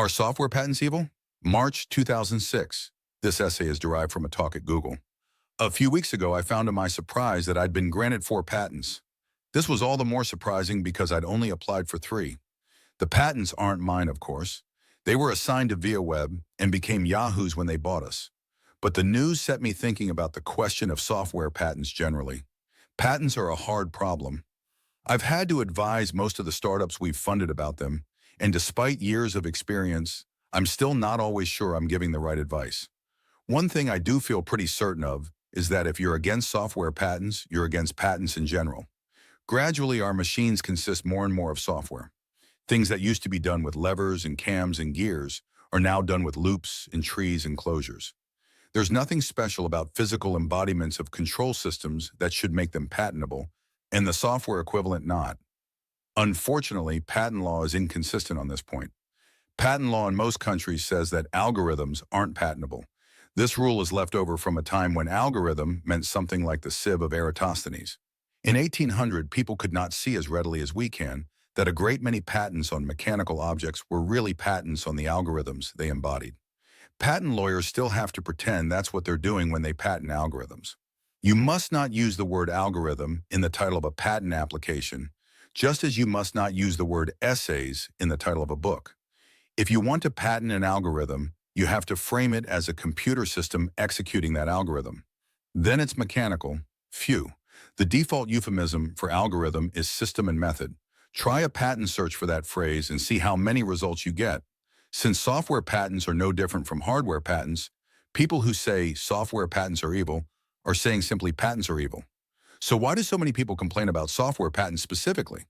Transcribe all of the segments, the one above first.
Are software patents evil? March 2006. This essay is derived from a talk at Google. A few weeks ago, I found to my surprise that I'd been granted 4 patents. This was all the more surprising because I'd only applied for 3. The patents aren't mine, of course. They were assigned to ViaWeb and became Yahoo's when they bought us. But the news set me thinking about the question of software patents generally. Patents are a hard problem. I've had to advise most of the startups we've funded about them, and despite years of experience, I'm still not always sure I'm giving the right advice. One thing I do feel pretty certain of is that if you're against software patents, you're against patents in general. Gradually, our machines consist more and more of software. Things that used to be done with levers and cams and gears are now done with loops and trees and closures. There's nothing special about physical embodiments of control systems that should make them patentable, and the software equivalent not. Unfortunately, patent law is inconsistent on this point. Patent law in most countries says that algorithms aren't patentable. This rule is left over from a time when algorithm meant something like the sieve of Eratosthenes. In 1800, people could not see as readily as we can that a great many patents on mechanical objects were really patents on the algorithms they embodied. Patent lawyers still have to pretend that's what they're doing when they patent algorithms. You must not use the word algorithm in the title of a patent application, just as you must not use the word essays in the title of a book. If you want to patent an algorithm, you have to frame it as a computer system executing that algorithm. Then it's mechanical. Phew. The default euphemism for algorithm is system and method. Try a patent search for that phrase and see how many results you get. Since software patents are no different from hardware patents, people who say software patents are evil are saying simply patents are evil. So why do so many people complain about software patents specifically?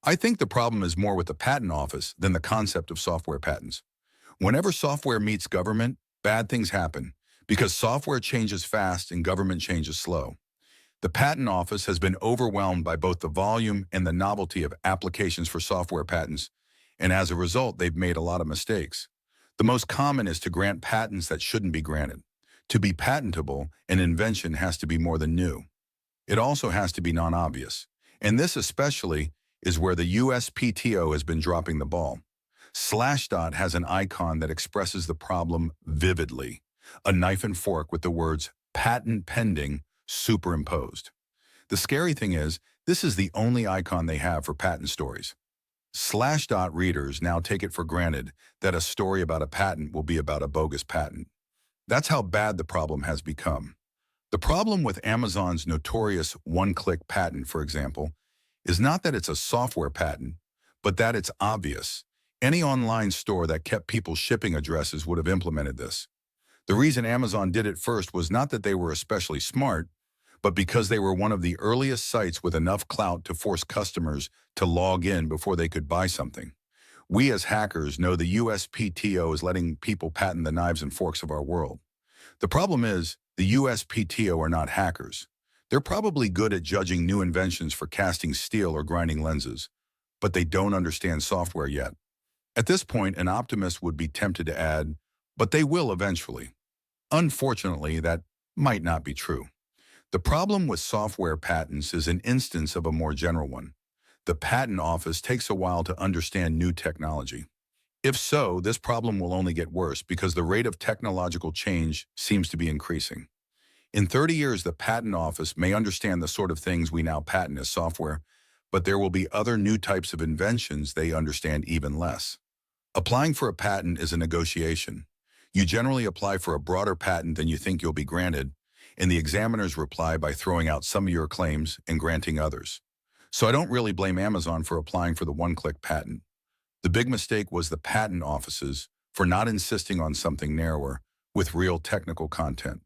I think the problem is more with the patent office than the concept of software patents. Whenever software meets government, bad things happen because software changes fast and government changes slow. The patent office has been overwhelmed by both the volume and the novelty of applications for software patents, and as a result, they've made a lot of mistakes. The most common is to grant patents that shouldn't be granted. To be patentable, an invention has to be more than new. It also has to be non-obvious, and this especially is where the USPTO has been dropping the ball. Slashdot has an icon that expresses the problem vividly, a knife and fork with the words patent pending superimposed. The scary thing is, this is the only icon they have for patent stories. Slashdot readers now take it for granted that a story about a patent will be about a bogus patent. That's how bad the problem has become. The problem with Amazon's notorious one-click patent, for example, is not that it's a software patent, but that it's obvious. Any online store that kept people's shipping addresses would have implemented this. The reason Amazon did it first was not that they were especially smart, but because they were one of the earliest sites with enough clout to force customers to log in before they could buy something. We as hackers know the USPTO is letting people patent the knives and forks of our world. The problem is, the USPTO are not hackers. They're probably good at judging new inventions for casting steel or grinding lenses, but they don't understand software yet. At this point, an optimist would be tempted to add, but they will eventually. Unfortunately, that might not be true. The problem with software patents is an instance of a more general one. The patent office takes a while to understand new technology. If so, this problem will only get worse because the rate of technological change seems to be increasing. In 30 years, the patent office may understand the sort of things we now patent as software, but there will be other new types of inventions they understand even less. Applying for a patent is a negotiation. You generally apply for a broader patent than you think you'll be granted, and the examiners reply by throwing out some of your claims and granting others. So I don't really blame Amazon for applying for the one-click patent. The big mistake was the patent offices for not insisting on something narrower with real technical content.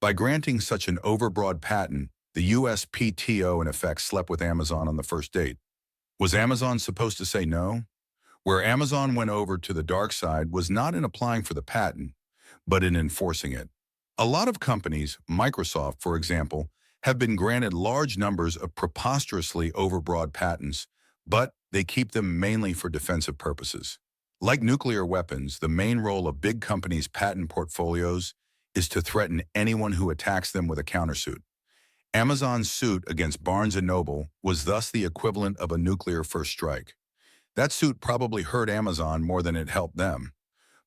By granting such an overbroad patent, the USPTO in effect slept with Amazon on the first date. Was Amazon supposed to say no? Where Amazon went over to the dark side was not in applying for the patent, but in enforcing it. A lot of companies, Microsoft for example, have been granted large numbers of preposterously overbroad patents, but they keep them mainly for defensive purposes. Like nuclear weapons, the main role of big companies' patent portfolios is to threaten anyone who attacks them with a countersuit. Amazon's suit against Barnes & Noble was thus the equivalent of a nuclear first strike. That suit probably hurt Amazon more than it helped them.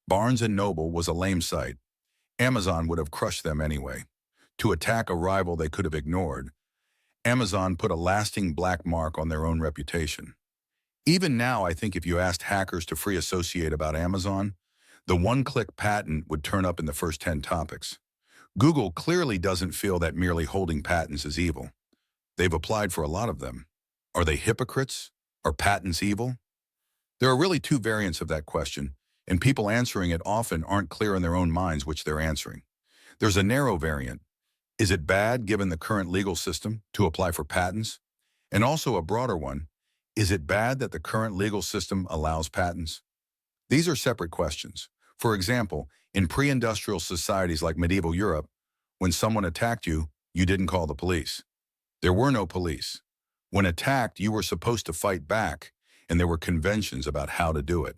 Barnes& Noble was a lame sight. Amazon would have crushed them anyway. To attack a rival they could have ignored, Amazon put a lasting black mark on their own reputation. Even now, I think if you asked hackers to free associate about Amazon, the one-click patent would turn up in the first 10 topics. Google clearly doesn't feel that merely holding patents is evil. They've applied for a lot of them. Are they hypocrites? Are patents evil? There are really two variants of that question, and people answering it often aren't clear in their own minds which they're answering. There's a narrow variant. Is it bad, given the current legal system, to apply for patents? And also a broader one. Is it bad that the current legal system allows patents? These are separate questions. For example, in pre-industrial societies like medieval Europe, when someone attacked you, you didn't call the police. There were no police. When attacked, you were supposed to fight back, and there were conventions about how to do it.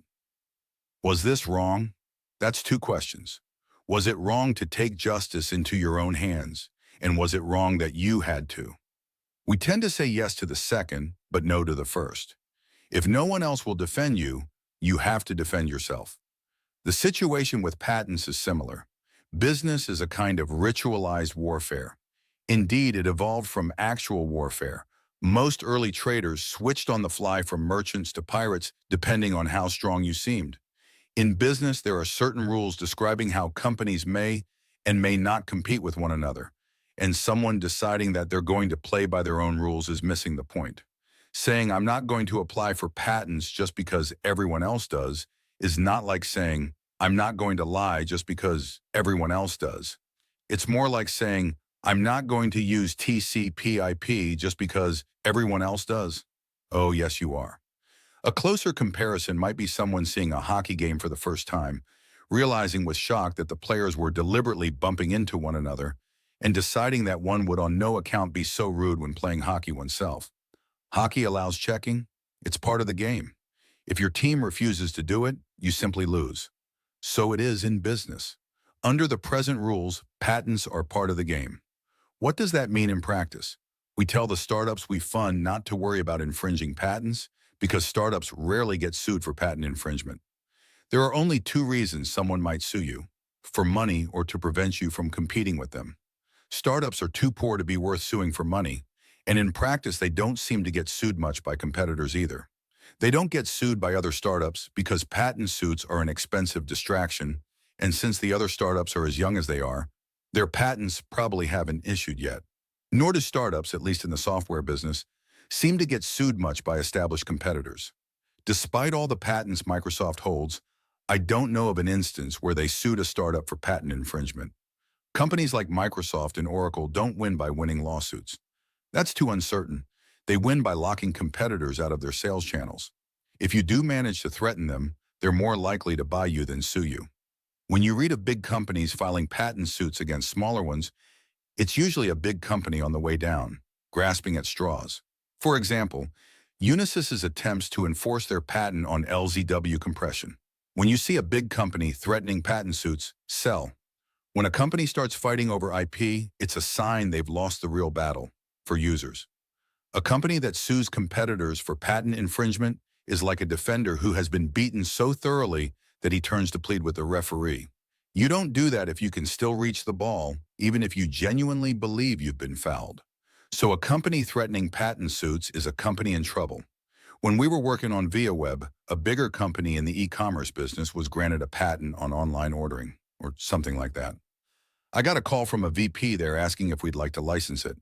Was this wrong? That's two questions. Was it wrong to take justice into your own hands? And was it wrong that you had to? We tend to say yes to the second, but no to the first. If no one else will defend you, you have to defend yourself. The situation with patents is similar. Business is a kind of ritualized warfare. Indeed, it evolved from actual warfare. Most early traders switched on the fly from merchants to pirates depending on how strong you seemed. In business, there are certain rules describing how companies may and may not compete with one another, and someone deciding that they're going to play by their own rules is missing the point. Saying I'm not going to apply for patents just because everyone else does is not like saying I'm not going to lie just because everyone else does. It's more like saying I'm not going to use TCP/IP just because everyone else does. Oh, yes, you are. A closer comparison might be someone seeing a hockey game for the first time, realizing with shock that the players were deliberately bumping into one another, and deciding that one would on no account be so rude when playing hockey oneself. Hockey allows checking. It's part of the game. If your team refuses to do it, you simply lose. So it is in business. Under the present rules, patents are part of the game. What does that mean in practice? We tell the startups we fund not to worry about infringing patents because startups rarely get sued for patent infringement. There are only two reasons someone might sue you: for money or to prevent you from competing with them. Startups are too poor to be worth suing for money, and in practice they don't seem to get sued much by competitors either. They don't get sued by other startups because patent suits are an expensive distraction, and since the other startups are as young as they are, their patents probably haven't issued yet. Nor do startups, at least in the software business, seem to get sued much by established competitors. Despite all the patents Microsoft holds, I don't know of an instance where they sued a startup for patent infringement. Companies like Microsoft and Oracle don't win by winning lawsuits. That's too uncertain. They win by locking competitors out of their sales channels. If you do manage to threaten them, they're more likely to buy you than sue you. When you read of big companies filing patent suits against smaller ones, it's usually a big company on the way down, grasping at straws. For example, Unisys's attempts to enforce their patent on LZW compression. When you see a big company threatening patent suits, sell. When a company starts fighting over IP, it's a sign they've lost the real battle for users. A company that sues competitors for patent infringement is like a defender who has been beaten so thoroughly that he turns to plead with the referee. You don't do that if you can still reach the ball, even if you genuinely believe you've been fouled. So a company threatening patent suits is a company in trouble. When we were working on ViaWeb, a bigger company in the e-commerce business was granted a patent on online ordering, or something like that. I got a call from a VP there asking if we'd like to license it.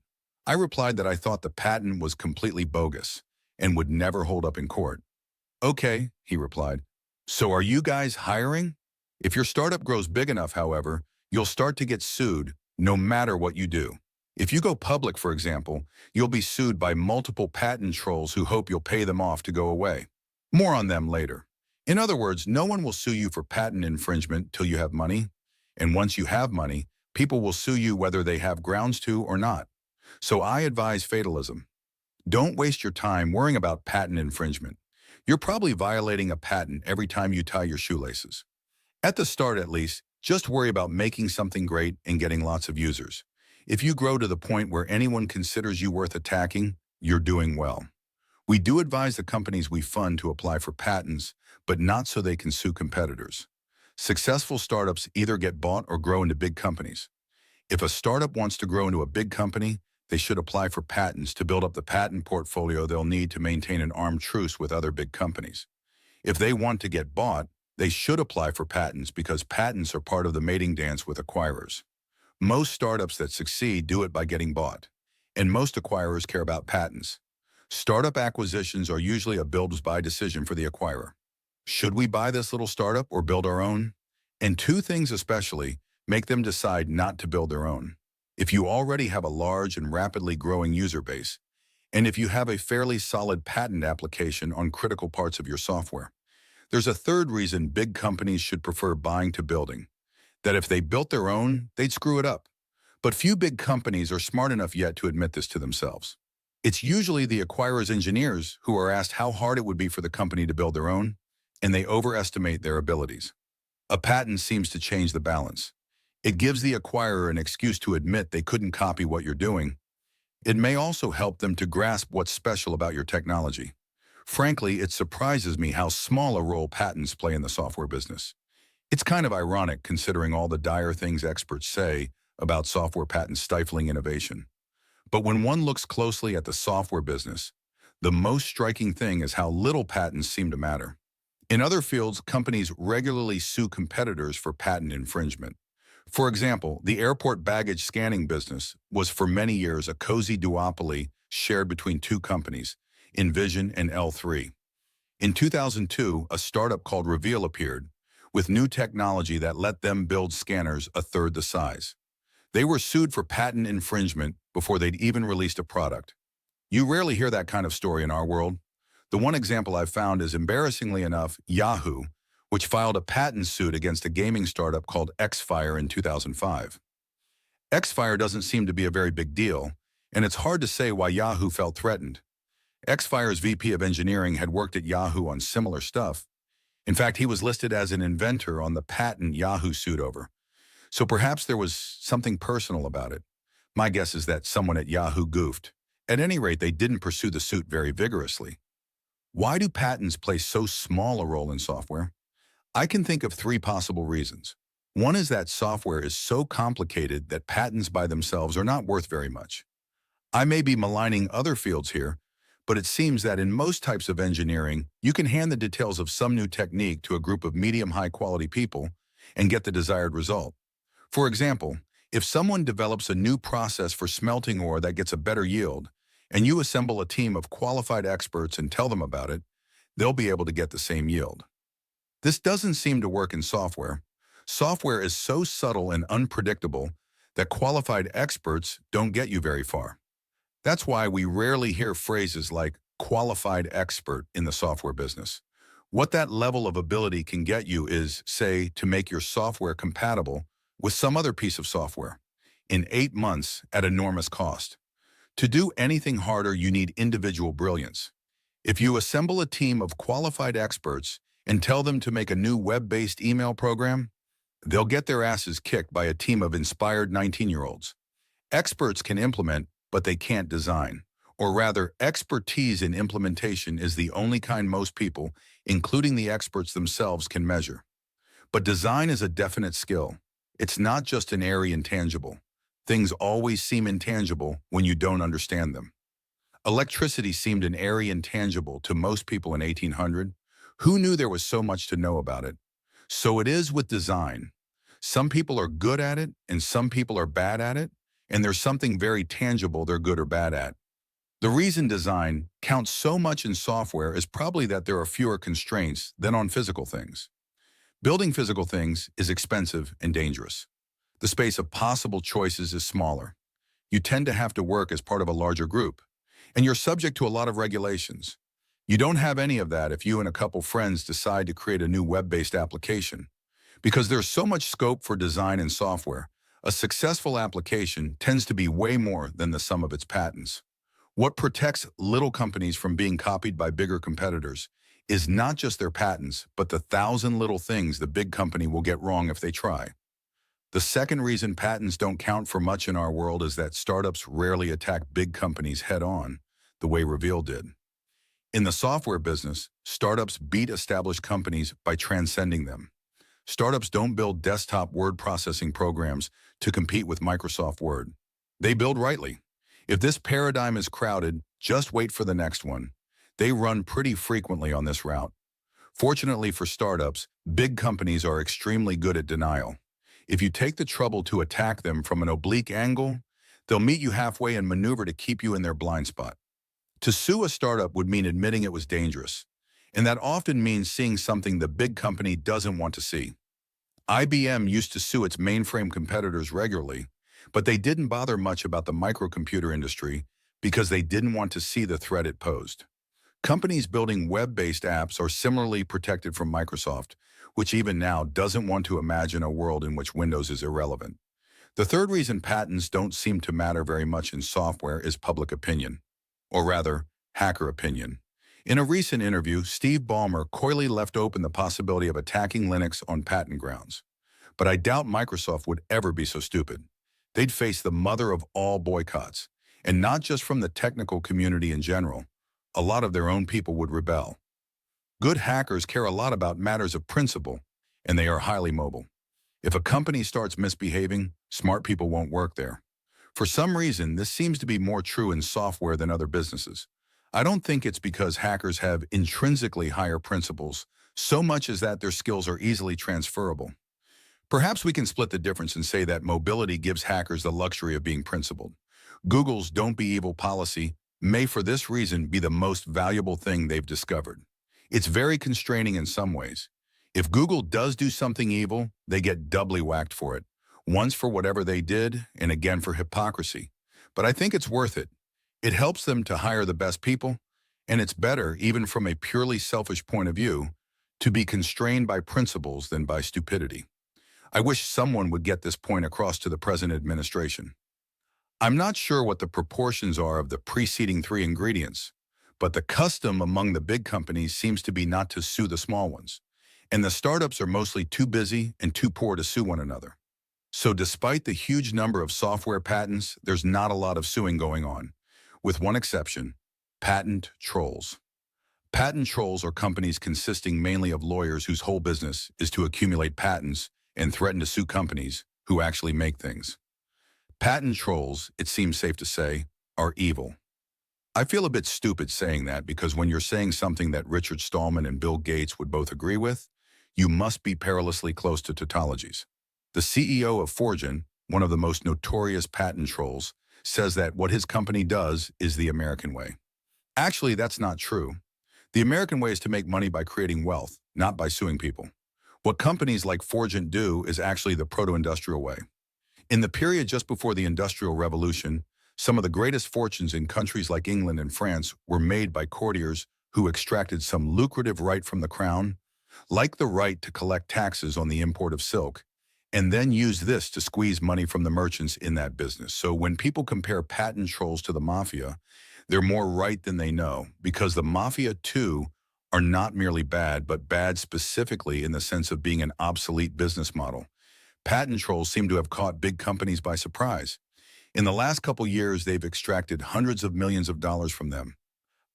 I replied that I thought the patent was completely bogus and would never hold up in court. Okay, he replied. So are you guys hiring? If your startup grows big enough, however, you'll start to get sued no matter what you do. If you go public, for example, you'll be sued by multiple patent trolls who hope you'll pay them off to go away. More on them later. In other words, no one will sue you for patent infringement till you have money. And once you have money, people will sue you whether they have grounds to or not. So I advise fatalism. Don't waste your time worrying about patent infringement. You're probably violating a patent every time you tie your shoelaces. At the start, at least, just worry about making something great and getting lots of users. If you grow to the point where anyone considers you worth attacking, you're doing well. We do advise the companies we fund to apply for patents, but not so they can sue competitors. Successful startups either get bought or grow into big companies. If a startup wants to grow into a big company, they should apply for patents to build up the patent portfolio they'll need to maintain an armed truce with other big companies. If they want to get bought, they should apply for patents because patents are part of the mating dance with acquirers. Most startups that succeed do it by getting bought, and most acquirers care about patents. Startup acquisitions are usually a build-buy decision for the acquirer. Should we buy this little startup or build our own? And two things especially make them decide not to build their own. If you already have a large and rapidly growing user base, and if you have a fairly solid patent application on critical parts of your software. There's a third reason big companies should prefer buying to building, that if they built their own, they'd screw it up. But few big companies are smart enough yet to admit this to themselves. It's usually the acquirer's engineers who are asked how hard it would be for the company to build their own, and they overestimate their abilities. A patent seems to change the balance. It gives the acquirer an excuse to admit they couldn't copy what you're doing. It may also help them to grasp what's special about your technology. Frankly, it surprises me how small a role patents play in the software business. It's kind of ironic considering all the dire things experts say about software patents stifling innovation. But when one looks closely at the software business, the most striking thing is how little patents seem to matter. In other fields, companies regularly sue competitors for patent infringement. For example, the airport baggage scanning business was for many years a cozy duopoly shared between two companies, Envision and L3. In 2002, a startup called Reveal appeared, with new technology that let them build scanners a third the size. They were sued for patent infringement before they'd even released a product. You rarely hear that kind of story in our world. The one example I've found is, embarrassingly enough, Yahoo, which filed a patent suit against a gaming startup called Xfire in 2005. Xfire doesn't seem to be a very big deal, and it's hard to say why Yahoo felt threatened. Xfire's VP of engineering had worked at Yahoo on similar stuff. In fact, he was listed as an inventor on the patent Yahoo sued over. So perhaps there was something personal about it. My guess is that someone at Yahoo goofed. At any rate, they didn't pursue the suit very vigorously. Why do patents play so small a role in software? I can think of three possible reasons. One is that software is so complicated that patents by themselves are not worth very much. I may be maligning other fields here, but it seems that in most types of engineering, you can hand the details of some new technique to a group of medium-high quality people and get the desired result. For example, if someone develops a new process for smelting ore that gets a better yield, and you assemble a team of qualified experts and tell them about it, they'll be able to get the same yield. This doesn't seem to work in software. Software is so subtle and unpredictable that qualified experts don't get you very far. That's why we rarely hear phrases like qualified expert in the software business. What that level of ability can get you is, say, to make your software compatible with some other piece of software in 8 months at enormous cost. To do anything harder, you need individual brilliance. If you assemble a team of qualified experts and tell them to make a new web-based email program, they'll get their asses kicked by a team of inspired 19-year-olds. Experts can implement, but they can't design. Or rather, expertise in implementation is the only kind most people, including the experts themselves, can measure. But design is a definite skill. It's not just an airy intangible. Things always seem intangible when you don't understand them. Electricity seemed an airy intangible to most people in 1800. Who knew there was so much to know about it? So it is with design. Some people are good at it and some people are bad at it, and there's something very tangible they're good or bad at. The reason design counts so much in software is probably that there are fewer constraints than on physical things. Building physical things is expensive and dangerous. The space of possible choices is smaller. You tend to have to work as part of a larger group, and you're subject to a lot of regulations. You don't have any of that if you and a couple friends decide to create a new web-based application. Because there's so much scope for design and software, a successful application tends to be way more than the sum of its patents. What protects little companies from being copied by bigger competitors is not just their patents, but the 1,000 little things the big company will get wrong if they try. The second reason patents don't count for much in our world is that startups rarely attack big companies head-on, the way Reveal did. In the software business, startups beat established companies by transcending them. Startups don't build desktop word processing programs to compete with Microsoft Word. They build rightly. If this paradigm is crowded, just wait for the next one. They run pretty frequently on this route. Fortunately for startups, big companies are extremely good at denial. If you take the trouble to attack them from an oblique angle, they'll meet you halfway and maneuver to keep you in their blind spot. To sue a startup would mean admitting it was dangerous, and that often means seeing something the big company doesn't want to see. IBM used to sue its mainframe competitors regularly, but they didn't bother much about the microcomputer industry because they didn't want to see the threat it posed. Companies building web-based apps are similarly protected from Microsoft, which even now doesn't want to imagine a world in which Windows is irrelevant. The third reason patents don't seem to matter very much in software is public opinion, or rather, hacker opinion. In a recent interview, Steve Ballmer coyly left open the possibility of attacking Linux on patent grounds. But I doubt Microsoft would ever be so stupid. They'd face the mother of all boycotts, and not just from the technical community in general. A lot of their own people would rebel. Good hackers care a lot about matters of principle, and they are highly mobile. If a company starts misbehaving, smart people won't work there. For some reason, this seems to be more true in software than other businesses. I don't think it's because hackers have intrinsically higher principles, so much as that their skills are easily transferable. Perhaps we can split the difference and say that mobility gives hackers the luxury of being principled. Google's "Don't Be Evil" policy may for this reason be the most valuable thing they've discovered. It's very constraining in some ways. If Google does do something evil, they get doubly whacked for it, once for whatever they did and again for hypocrisy. But I think it's worth it. It helps them to hire the best people, and it's better, even from a purely selfish point of view, to be constrained by principles than by stupidity. I wish someone would get this point across to the present administration. I'm not sure what the proportions are of the preceding three ingredients, but the custom among the big companies seems to be not to sue the small ones, and the startups are mostly too busy and too poor to sue one another. So despite the huge number of software patents, there's not a lot of suing going on, with one exception: patent trolls. Patent trolls are companies consisting mainly of lawyers whose whole business is to accumulate patents and threaten to sue companies who actually make things. Patent trolls, it seems safe to say, are evil. I feel a bit stupid saying that because when you're saying something that Richard Stallman and Bill Gates would both agree with, you must be perilously close to tautologies. The CEO of Forgen, one of the most notorious patent trolls, says that what his company does is the American way. Actually, that's not true. The American way is to make money by creating wealth, not by suing people. What companies like Forgen do is actually the proto-industrial way. In the period just before the Industrial Revolution, some of the greatest fortunes in countries like England and France were made by courtiers who extracted some lucrative right from the crown, like the right to collect taxes on the import of silk, and then use this to squeeze money from the merchants in that business. So when people compare patent trolls to the mafia, they're more right than they know, because the mafia, too, are not merely bad, but bad specifically in the sense of being an obsolete business model. Patent trolls seem to have caught big companies by surprise. In the last couple years, they've extracted hundreds of millions of dollars from them.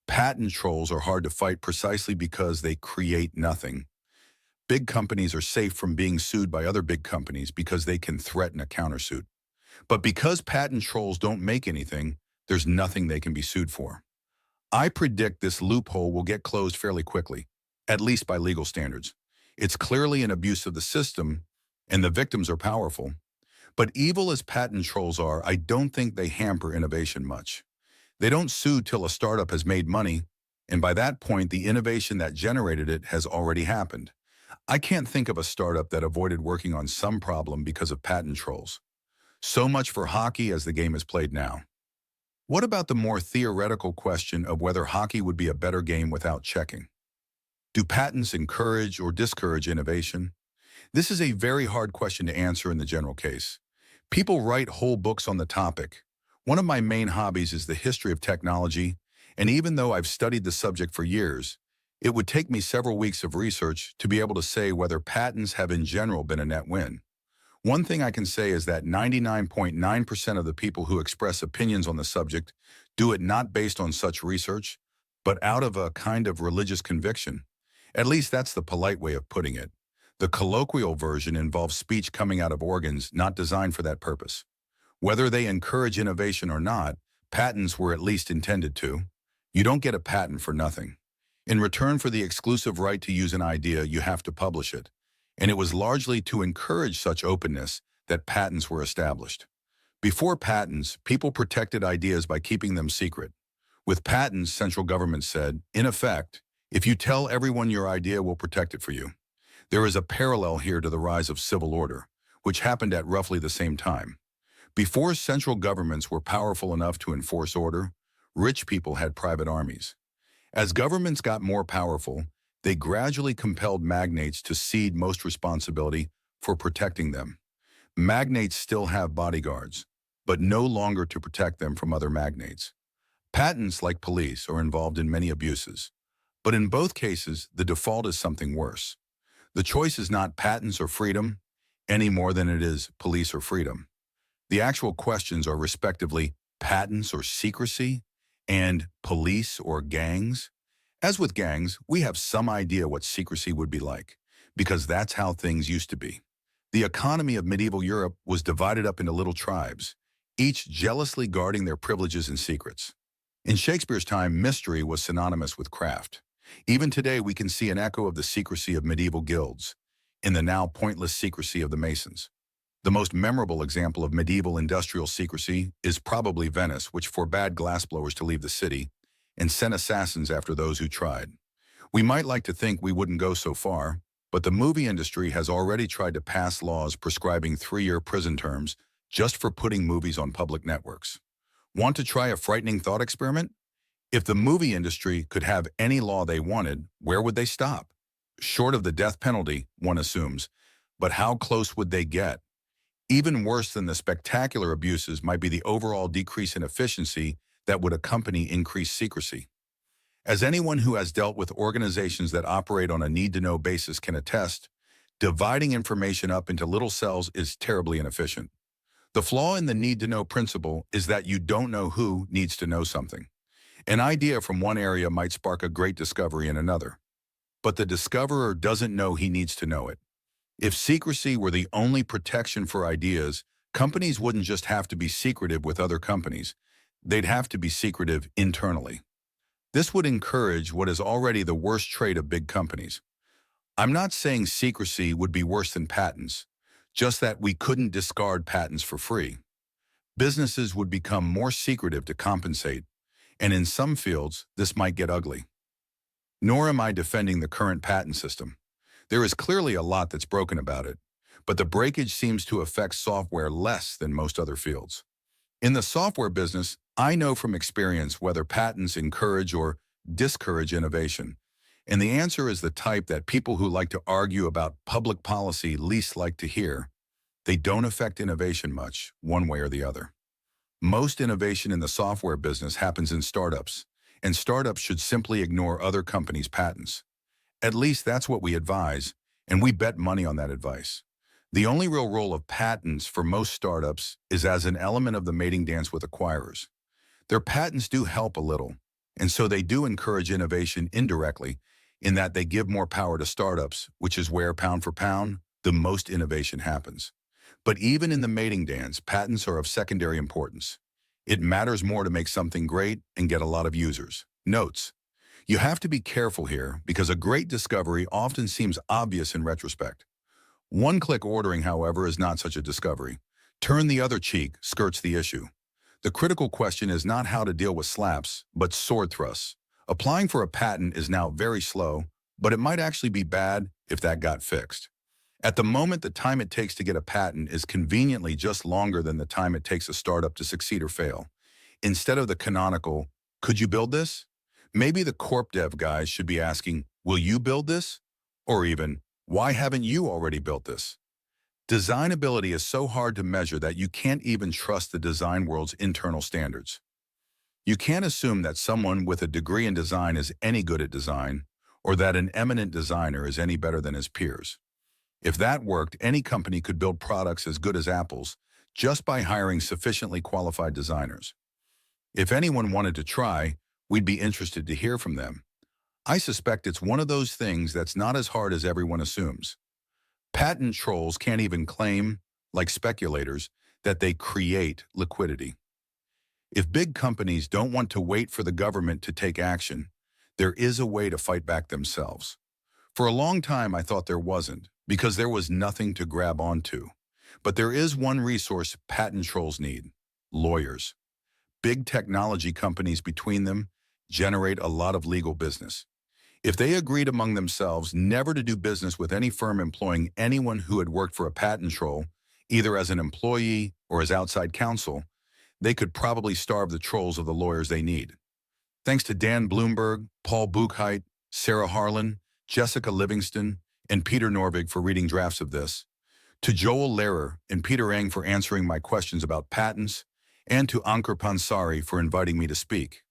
Patent trolls are hard to fight precisely because they create nothing. Big companies are safe from being sued by other big companies because they can threaten a countersuit. But because patent trolls don't make anything, there's nothing they can be sued for. I predict this loophole will get closed fairly quickly, at least by legal standards. It's clearly an abuse of the system, and the victims are powerful. But evil as patent trolls are, I don't think they hamper innovation much. They don't sue till a startup has made money, and by that point, the innovation that generated it has already happened. I can't think of a startup that avoided working on some problem because of patent trolls. So much for hockey as the game is played now. What about the more theoretical question of whether hockey would be a better game without checking? Do patents encourage or discourage innovation? This is a very hard question to answer in the general case. People write whole books on the topic. One of my main hobbies is the history of technology, and even though I've studied the subject for years, it would take me several weeks of research to be able to say whether patents have in general been a net win. One thing I can say is that 99.9% of the people who express opinions on the subject do it not based on such research, but out of a kind of religious conviction. At least that's the polite way of putting it. The colloquial version involves speech coming out of organs not designed for that purpose. Whether they encourage innovation or not, patents were at least intended to. You don't get a patent for nothing. In return for the exclusive right to use an idea, you have to publish it. And it was largely to encourage such openness that patents were established. Before patents, people protected ideas by keeping them secret. With patents, central government said, in effect, if you tell everyone your idea, we'll protect it for you. There is a parallel here to the rise of civil order, which happened at roughly the same time. Before central governments were powerful enough to enforce order, rich people had private armies. As governments got more powerful, they gradually compelled magnates to cede most responsibility for protecting them. Magnates still have bodyguards, but no longer to protect them from other magnates. Patents, like police, are involved in many abuses. But in both cases, the default is something worse. The choice is not patents or freedom, any more than it is police or freedom. The actual questions are respectively patents or secrecy and police or gangs. As with gangs, we have some idea what secrecy would be like, because that's how things used to be. The economy of medieval Europe was divided up into little tribes, each jealously guarding their privileges and secrets. In Shakespeare's time, mystery was synonymous with craft. Even today, we can see an echo of the secrecy of medieval guilds in the now pointless secrecy of the Masons. The most memorable example of medieval industrial secrecy is probably Venice, which forbade glassblowers to leave the city and sent assassins after those who tried. We might like to think we wouldn't go so far, but the movie industry has already tried to pass laws prescribing 3-year prison terms just for putting movies on public networks. Want to try a frightening thought experiment? If the movie industry could have any law they wanted, where would they stop? Short of the death penalty, one assumes, but how close would they get? Even worse than the spectacular abuses might be the overall decrease in efficiency that would accompany increased secrecy. As anyone who has dealt with organizations that operate on a need-to-know basis can attest, dividing information up into little cells is terribly inefficient. The flaw in the need-to-know principle is that you don't know who needs to know something. An idea from one area might spark a great discovery in another, but the discoverer doesn't know he needs to know it. If secrecy were the only protection for ideas, companies wouldn't just have to be secretive with other companies. They'd have to be secretive internally. This would encourage what is already the worst trait of big companies. I'm not saying secrecy would be worse than patents, just that we couldn't discard patents for free. Businesses would become more secretive to compensate, and in some fields, this might get ugly. Nor am I defending the current patent system. There is clearly a lot that's broken about it, but the breakage seems to affect software less than most other fields. In the software business, I know from experience whether patents encourage or discourage innovation, and the answer is the type that people who like to argue about public policy least like to hear. They don't affect innovation much, one way or the other. Most innovation in the software business happens in startups, and startups should simply ignore other companies' patents. At least that's what we advise, and we bet money on that advice. The only real role of patents for most startups is as an element of the mating dance with acquirers. Their patents do help a little, and so they do encourage innovation indirectly in that they give more power to startups, which is where, pound for pound, the most innovation happens. But even in the mating dance, patents are of secondary importance. It matters more to make something great and get a lot of users. Notes: you have to be careful here because a great discovery often seems obvious in retrospect. One-click ordering, however, is not such a discovery. Turn the other cheek skirts the issue. The critical question is not how to deal with slaps, but sword thrusts. Applying for a patent is now very slow, but it might actually be bad if that got fixed. At the moment, the time it takes to get a patent is conveniently just longer than the time it takes a startup to succeed or fail. Instead of the canonical, "Could you build this?" maybe the corp dev guys should be asking, "Will you build this?" Or even, "Why haven't you already built this?" Designability is so hard to measure that you can't even trust the design world's internal standards. You can't assume that someone with a degree in design is any good at design, or that an eminent designer is any better than his peers. If that worked, any company could build products as good as Apple's just by hiring sufficiently qualified designers. If anyone wanted to try, We'd be interested to hear from them. I suspect it's one of those things that's not as hard as everyone assumes. Patent trolls can't even claim, like speculators, that they create liquidity. If big companies don't want to wait for the government to take action, there is a way to fight back themselves. For a long time, I thought there wasn't, because there was nothing to grab onto. But there is one resource patent trolls need: lawyers. Big technology companies between them generate a lot of legal business. If they agreed among themselves never to do business with any firm employing anyone who had worked for a patent troll, either as an employee or as outside counsel, they could probably starve the trolls of the lawyers they need. Thanks to Dan Bloomberg, Paul Buchheit, Sarah Harlan, Jessica Livingston, and Peter Norvig for reading drafts of this, to Joel Lehrer and Peter Eng for answering my questions about patents, and to Ankur Pansari for inviting me to speak.